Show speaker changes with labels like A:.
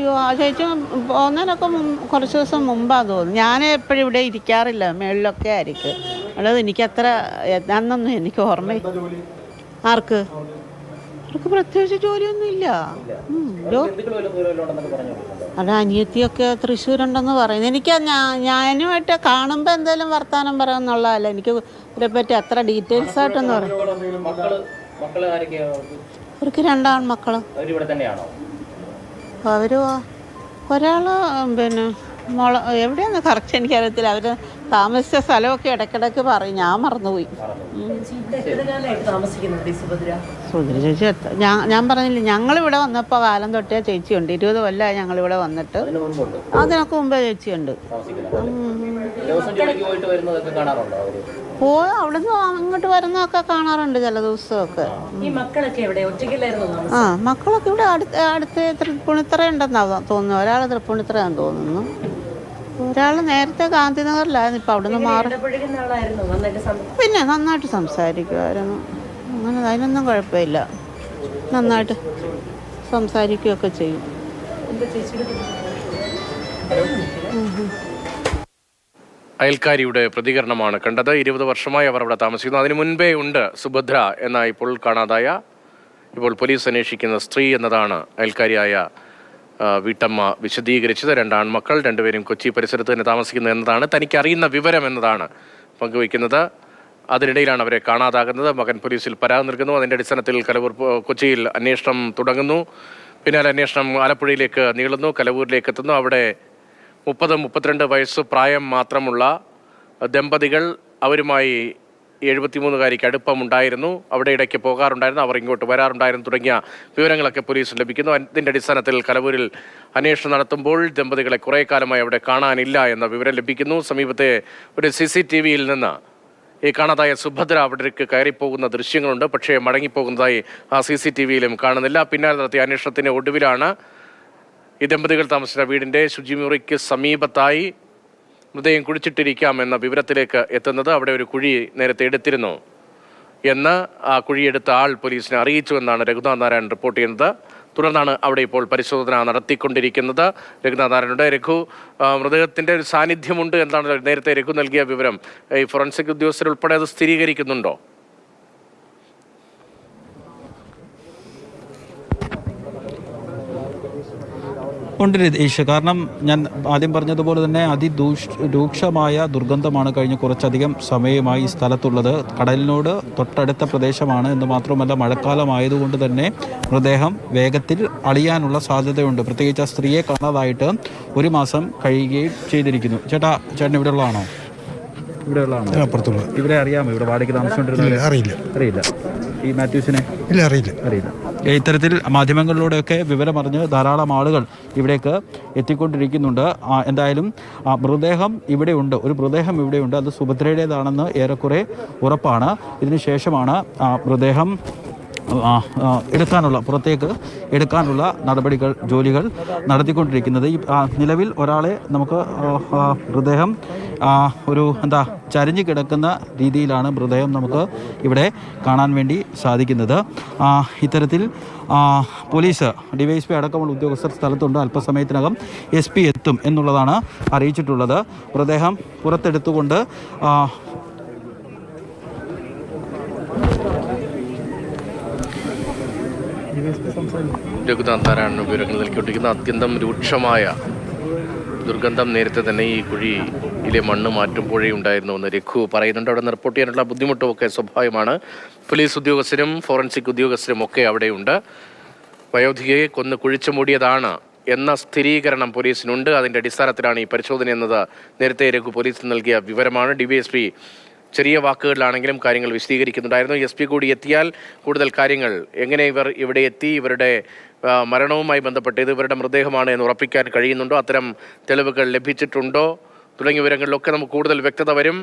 A: അയ്യോ ആ ചേച്ചി പോകുന്നതിനൊക്കെ കുറച്ച് ദിവസം മുമ്പാന്ന് തോന്നുന്നു. ഞാൻ എപ്പോഴും ഇവിടെ ഇരിക്കാറില്ല, മേളിലൊക്കെ ആയിരിക്കും. അല്ലാതെ എനിക്കത്ര അന്നൊന്നും എനിക്ക് ഓർമ്മ. ആർക്ക്? അവർക്ക് പ്രത്യേകിച്ച് ജോലിയൊന്നുമില്ല. അത് അനിയത്തിയൊക്കെ തൃശ്ശൂരുണ്ടെന്ന് പറയുന്നത്. എനിക്ക് ഞാനുമായിട്ട് കാണുമ്പോൾ എന്തെങ്കിലും വർത്തമാനം പറയാമെന്നുള്ളതല്ല. എനിക്ക് ഇതിനെപ്പറ്റി അത്ര ഡീറ്റെയിൽസ് ആയിട്ടൊന്നും പറയും. അവർക്ക് 2 ആൺമക്കൾ. അവർ ഒരാൾ പിന്നെ എവിടെയാണെന്ന് കറക്റ്റ് എനിക്കറിയത്തില്ല. അവർ താമസിച്ച സ്ഥലമൊക്കെ ഇടയ്ക്കിടയ്ക്ക് പറയും, ഞാൻ മറന്നുപോയി. സുഭദ്ര ചേച്ചി ഞാൻ പറഞ്ഞില്ല, ഞങ്ങളിവിടെ വന്നപ്പോൾ കാലം തൊട്ടേ ചേച്ചിയുണ്ട്. 20 കൊല്ലമായി ഞങ്ങളിവിടെ വന്നിട്ട്. അതിനൊക്കെ മുമ്പേ ചേച്ചിയുണ്ട്. അവിടുന്ന് അങ്ങോട്ട് വരുന്നതൊക്കെ കാണാറുണ്ട് ചില ദിവസമൊക്കെ. മക്കളൊക്കെ ഇവിടെ അടുത്ത് തൃപ്പൂണിത്തറ ഉണ്ടെന്നാ തോന്നുന്നു. ഒരാൾ തൃപ്പൂണിത്തറയാന്ന് തോന്നുന്നു. ഒരാൾ നേരത്തെ ഗാന്ധിനഗറിലായിരുന്നു, ഇപ്പം അവിടുന്ന് മാറി. പിന്നെ നന്നായിട്ട് സംസാരിക്കുമായിരുന്നു. അങ്ങനെ അതിനൊന്നും കുഴപ്പമില്ല. നന്നായിട്ട് സംസാരിക്കുകയൊക്കെ ചെയ്യും.
B: അയൽക്കാരിയുടെ പ്രതികരണമാണ് കണ്ടത്. 20 വർഷമായി അവർ അവിടെ താമസിക്കുന്നു. അതിനു മുൻപേ ഉണ്ട് സുഭദ്ര എന്ന ഇപ്പോൾ കാണാതായ, ഇപ്പോൾ പോലീസ് അന്വേഷിക്കുന്ന സ്ത്രീ എന്നതാണ് അയൽക്കാരിയായ വീട്ടമ്മ വിശദീകരിച്ചത്. 2 ആൺമക്കൾ, 2 പേരും കൊച്ചി പരിസരത്ത് തന്നെ താമസിക്കുന്നത് എന്നതാണ് തനിക്കറിയുന്ന വിവരം എന്നതാണ് പങ്കുവയ്ക്കുന്നത്. അതിനിടയിലാണ് അവരെ കാണാതാകുന്നത്. മകൻ പോലീസിൽ പരാതി നൽകുന്നു. അതിൻ്റെ അടിസ്ഥാനത്തിൽ കൊച്ചിയിൽ അന്വേഷണം തുടങ്ങുന്നു. പിന്നാലെ അന്വേഷണം ആലപ്പുഴയിലേക്ക് നീളുന്നു, കലവൂരിലേക്ക് എത്തുന്നു. അവിടെ 30-32 വയസ്സ് പ്രായം മാത്രമുള്ള ദമ്പതികൾ, അവരുമായി 73-കാരിക്ക് അടുപ്പമുണ്ടായിരുന്നു. അവിടെ ഇടയ്ക്ക് പോകാറുണ്ടായിരുന്നു, അവർ ഇങ്ങോട്ട് വരാറുണ്ടായിരുന്നു തുടങ്ങിയ വിവരങ്ങളൊക്കെ പോലീസിന് ലഭിക്കുന്നു. അതിൻ്റെ അടിസ്ഥാനത്തിൽ കലവൂരിൽ അന്വേഷണം നടത്തുമ്പോൾ ദമ്പതികളെ കുറേ കാലമായി അവിടെ കാണാനില്ല എന്ന വിവരം ലഭിക്കുന്നു. സമീപത്തെ ഒരു CCTV-യിൽ നിന്ന് ഈ കാണാതായ സുഭദ്ര അവിടേക്ക് കയറിപ്പോകുന്ന ദൃശ്യങ്ങളുണ്ട്. പക്ഷേ മടങ്ങിപ്പോകുന്നതായി ആ CCTV-യിലും കാണുന്നില്ല. പിന്നാലെ നടത്തിയ അന്വേഷണത്തിന് ഒടുവിലാണ് ഈ ദമ്പതികൾ താമസിച്ച വീടിൻ്റെ ശുചിമുറിക്ക് സമീപത്തായി മൃതദേഹം കുഴിച്ചിട്ടിരിക്കാം എന്ന വിവരത്തിലേക്ക് എത്തുന്നത്. അവിടെ ഒരു കുഴി നേരത്തെ എടുത്തിരുന്നു എന്ന് ആ കുഴിയെടുത്ത ആൾ പോലീസിനെ അറിയിച്ചു എന്നാണ് രഘുനാഥ് നാരായണൻ റിപ്പോർട്ട് ചെയ്യുന്നത്. തുടർന്നാണ് അവിടെ ഇപ്പോൾ പരിശോധന നടത്തിക്കൊണ്ടിരിക്കുന്നത്. രഘുനാഥ് നാരായണനുടെ രഘു, മൃതദേഹത്തിൻ്റെ ഒരു സാന്നിധ്യമുണ്ട് എന്നാണ് നേരത്തെ രഘു നൽകിയ വിവരം. ഈ ഫോറൻസിക് ഉദ്യോഗസ്ഥരുൾപ്പെടെ അത് സ്ഥിരീകരിക്കുന്നുണ്ടോ?
C: ഉണ്ട് രതീഷ്. കാരണം ഞാൻ ആദ്യം പറഞ്ഞതുപോലെ തന്നെ രൂക്ഷമായ ദുർഗന്ധമാണ് കഴിഞ്ഞ കുറച്ചധികം സമയമായി ഈ സ്ഥലത്തുള്ളത്. കടലിനോട് തൊട്ടടുത്ത പ്രദേശമാണ് എന്ന് മാത്രമല്ല, മഴക്കാലമായതുകൊണ്ട് തന്നെ മൃതദേഹം വേഗത്തിൽ അളിയാനുള്ള സാധ്യതയുണ്ട്. പ്രത്യേകിച്ച് ആ സ്ത്രീയെ കാണാതായിട്ട് 1 മാസം കഴിയുകയും ചെയ്തിരിക്കുന്നു. ചേട്ടൻ ഇവിടെ ഉള്ളതാണോ? ഇവിടെ ഉള്ളതാണോ?
D: അപ്പുറത്തുള്ള.
C: ഇവരെ അറിയാമോ? ഇവിടെ വാടകയ്ക്ക് താമസിച്ചുകൊണ്ടിരുന്നത്? അറിയില്ല. ഈ മാത്യൂസിനെ അറിയില്ല. ഇത്തരത്തിൽ മാധ്യമങ്ങളിലൂടെയൊക്കെ വിവരമറിഞ്ഞ് ധാരാളം ആളുകൾ ഇവിടേക്ക് എത്തിക്കൊണ്ടിരിക്കുന്നുണ്ട്. എന്തായാലും മൃതദേഹം ഇവിടെയുണ്ട്, ഒരു മൃതദേഹം ഇവിടെയുണ്ട്. അത് സുഭദ്രയുടേതാണെന്ന് ഏറെക്കുറെ ഉറപ്പാണ്. ഇതിനുശേഷമാണ് മൃതദേഹം പുറത്തേക്ക് എടുക്കാനുള്ള ജോലികൾ നടത്തിക്കൊണ്ടിരിക്കുന്നത്. ഈ നിലവിൽ ഒരാളെ നമുക്ക് മൃതദേഹം ഒരു ചരിഞ്ഞു കിടക്കുന്ന രീതിയിലാണ് മൃതദേഹം നമുക്ക് ഇവിടെ കാണാൻ വേണ്ടി സാധിക്കുന്നത്. ഇത്തരത്തിൽ പോലീസ്, DYSP അടക്കമുള്ള ഉദ്യോഗസ്ഥർ സ്ഥലത്തുണ്ട്. അല്പസമയത്തിനകം SP എത്തും എന്നുള്ളതാണ് അറിയിച്ചിട്ടുള്ളത്. മൃതദേഹം പുറത്തെടുത്തുകൊണ്ട്
B: രഘുനാഥ് നാരായണൻ വിവരങ്ങൾ നൽകിക്കൊണ്ടിരിക്കുന്ന അത്യന്തം രൂക്ഷമായ ദുർഗന്ധം നേരത്തെ തന്നെ ഈ കുഴിയിലെ മണ്ണ് മാറ്റുമ്പോഴേ ഉണ്ടായിരുന്നു എന്ന് രഘു പറയുന്നുണ്ട്. അവിടെ നിന്ന് റിപ്പോർട്ട് ചെയ്യാനുള്ള ബുദ്ധിമുട്ടും ഒക്കെ സ്വാഭാവികമാണ്. പോലീസ് ഉദ്യോഗസ്ഥരും ഫോറൻസിക് ഉദ്യോഗസ്ഥരും ഒക്കെ അവിടെയുണ്ട്. വയോധികയെ കൊന്ന് കുഴിച്ചു മൂടിയതാണ് എന്ന സ്ഥിരീകരണം പോലീസിനുണ്ട്. അതിൻ്റെ അടിസ്ഥാനത്തിലാണ് ഈ പരിശോധന എന്നത് നേരത്തെ രഘു പോലീസിന് നൽകിയ വിവരമാണ്. DYSP ചെറിയ വാക്കുകളിലാണെങ്കിലും കാര്യങ്ങൾ വിശദീകരിക്കുന്നുണ്ടായിരുന്നു. SP കൂടി എത്തിയാൽ കൂടുതൽ കാര്യങ്ങൾ, എങ്ങനെ ഇവർ ഇവിടെ എത്തി, ഇവരുടെ മരണവുമായി ബന്ധപ്പെട്ട് ഇത് ഇവരുടെ മൃതദേഹമാണ് എന്ന് ഉറപ്പിക്കാൻ കഴിയുന്നുണ്ടോ, അത്തരം തെളിവുകൾ ലഭിച്ചിട്ടുണ്ടോ തുടങ്ങിയ വിവരങ്ങളിലൊക്കെ നമുക്ക് കൂടുതൽ വ്യക്തത വരും.